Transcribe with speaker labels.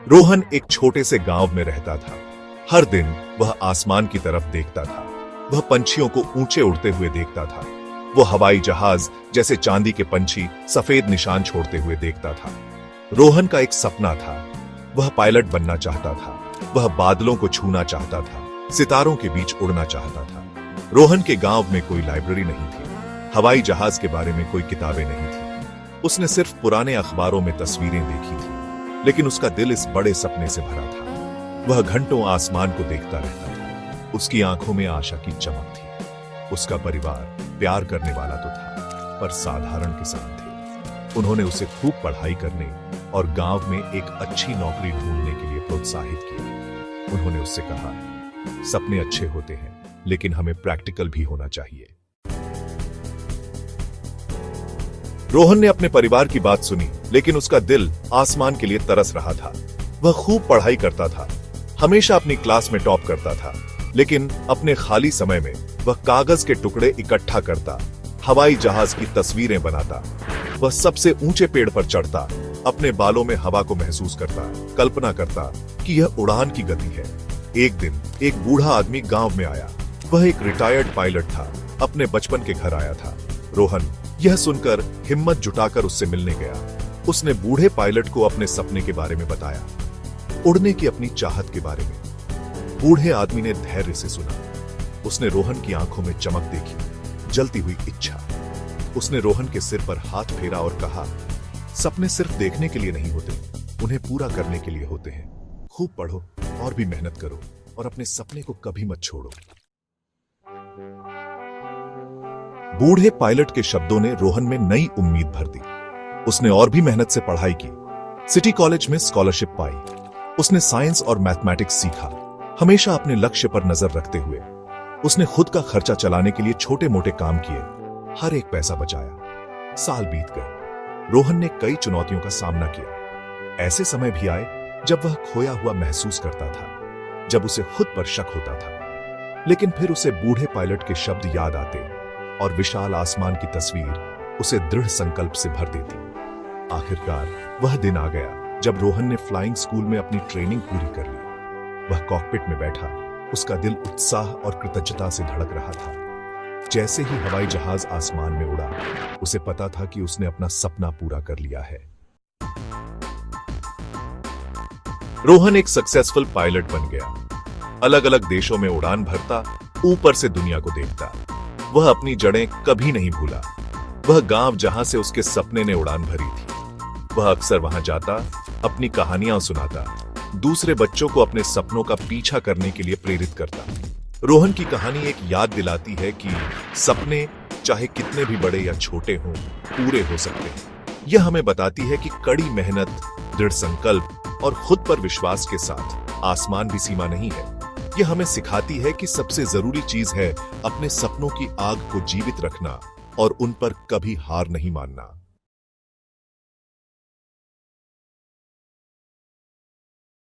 Speaker 1: रोहन एक छोटे से गांव में रहता था। हर दिन वह आसमान की तरफ देखता था। वह पंछियों को ऊंचे उड़ते हुए देखता था। वो हवाई जहाज जैसे चांदी के पंछी सफेद निशान छोड़ते हुए देखता था। रोहन का एक सपना था। वह पायलट बनना चाहता था। वह बादलों को छूना चाहता था, सितारों के बीच उड़ना चाहता था। रोहन के गांव में कोई लाइब्रेरी नहीं थी। हवाई जहाज के बारे में कोई किताबें नहीं थी। उसने सिर्फ पुराने अखबारों में तस्वीरें देखी थी, लेकिन उसका दिल इस बड़े सपने से भरा था। वह घंटों आसमान को देखता रहता था। उसकी आंखों में आशा की चमक थी। उसका परिवार प्यार करने वाला तो था, पर साधारण किसान थे। उन्होंने उसे खूब पढ़ाई करने और गांव में एक अच्छी नौकरी ढूंढने के लिए प्रोत्साहित किया। उन्होंने उससे कहा, सपने अच्छे होते हैं, लेकिन हमें प्रैक्टिकल भी होना चाहिए। रोहन ने अपने परिवार की बात सुनी, लेकिन उसका दिल आसमान के लिए तरस रहा था। वह खूब पढ़ाई करता था, हमेशा अपनी क्लास में टॉप करता था, लेकिन अपने खाली समय में वह कागज के टुकड़े इकट्ठा करता, हवाई जहाज की तस्वीरें बनाता। वह सबसे ऊंचे पेड़ पर चढ़ता, अपने बालों में हवा को महसूस करता, कल्पना करता कि यह उड़ान की गति है। एक दिन एक बूढ़ा आदमी गांव में आया। वह एक रिटायर्ड पायलट था, अपने बचपन के घर आया था। रोहन यह सुनकर हिम्मत जुटाकर उससे मिलने गया। उसने बूढ़े पायलट को अपने सपने के बारे में बताया, उड़ने की अपनी चाहत के बारे में। बूढ़े आदमी ने धैर्य से सुना। उसने रोहन की आंखों में चमक देखी, जलती हुई इच्छा। उसने रोहन के सिर पर हाथ फेरा और कहा, सपने सिर्फ देखने के लिए नहीं होते, उन्हें पूरा करने के लिए होते हैं। खूब पढ़ो और भी मेहनत करो और अपने सपने को कभी मत छोड़ो। बूढ़े पायलट के शब्दों ने रोहन में नई उम्मीद भर दी। उसने और भी मेहनत से पढ़ाई की, सिटी कॉलेज में स्कॉलरशिप पाई। उसने साइंस और मैथमेटिक्स सीखा, हमेशा अपने लक्ष्य पर नजर रखते हुए। उसने खुद का खर्चा चलाने के लिए छोटे मोटे काम किए, हर एक पैसा बचाया। साल बीत गए। रोहन ने कई चुनौतियों का सामना किया। ऐसे समय भी आए जब वह खोया हुआ महसूस करता था, जब उसे खुद पर शक होता था। लेकिन फिर उसे बूढ़े पायलट के शब्द याद आते और विशाल आसमान की तस्वीर उसे दृढ़ संकल्प से भर देती। आखिरकार वह दिन आ गया जब रोहन ने फ्लाइंग स्कूल में अपनी ट्रेनिंग पूरी कर ली। वह कॉकपिट में बैठा, उसका दिल उत्साह और कृतज्ञता से धड़क रहा था। जैसे ही हवाई जहाज आसमान में उड़ा, उसे पता था कि उसने अपना सपना पूरा कर लिया है। रोहन एक सक्सेसफुल पायलट बन गया। अलग अलग देशों में उड़ान भरता, ऊपर से दुनिया को देखता। वह अपनी जड़ें कभी नहीं भूला। वह गांव जहां से उसके सपने ने उड़ान भरी थी, वह अक्सर वहां जाता, अपनी कहानियां सुनाता, दूसरे बच्चों को अपने सपनों का पीछा करने के लिए प्रेरित करता। रोहन की कहानी एक याद दिलाती है कि सपने चाहे कितने भी बड़े या छोटे हों, पूरे हो सकते हैं। यह हमें बताती है कि कड़ी मेहनत, दृढ़ संकल्प और खुद पर विश्वास के साथ आसमान भी सीमा नहीं है। यह हमें सिखाती है कि सबसे जरूरी चीज है अपने सपनों की आग को जीवित रखना और उन पर कभी हार नहीं मानना।